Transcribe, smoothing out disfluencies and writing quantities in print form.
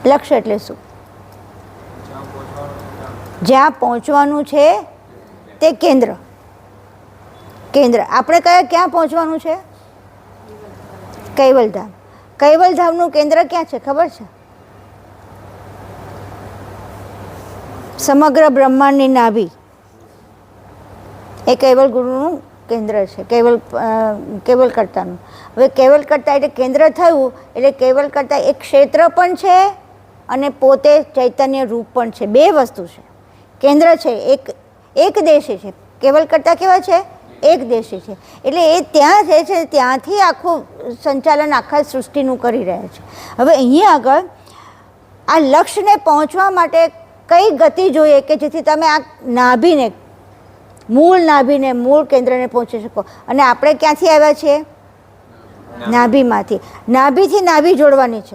લક્ષ્ય એટલે શું? જ્યાં પહોંચવાનું છે તે કેન્દ્ર. કેન્દ્ર આપણે ક્યાં પહોંચવાનું છે? કૈવલધામ. કૈવલધામનું કેન્દ્ર ક્યાં છે ખબર છે? સમગ્ર બ્રહ્માંડની નાભી એ કૈવલ ગુરુનું કેન્દ્ર છે. કેવલ કર્તાનું. હવે કેવલ કર્તા એટલે કેન્દ્ર થયું એટલે કેવલ કર્તા એક ક્ષેત્ર પણ છે અને પોતે ચૈતન્ય રૂપ પણ છે. બે વસ્તુ છે. કેન્દ્ર છે એક દેશી છે. કેવલ કર્તા કેવા છે? એક દેશી છે. એટલે એ ત્યાં જે છે ત્યાંથી આખું સંચાલન આખા સૃષ્ટિનું કરી રહ્યા છે. હવે અહીંયા આગળ આ લક્ષ્યને પહોંચવા માટે કઈ ગતિ જોઈએ કે જેથી તમે આ નાભીને મૂળ કેન્દ્રને પહોંચી શકો. અને આપણે ક્યાંથી આવ્યા છીએ? નાભીમાંથી. નાભીથી નાભી જોડવાની છે.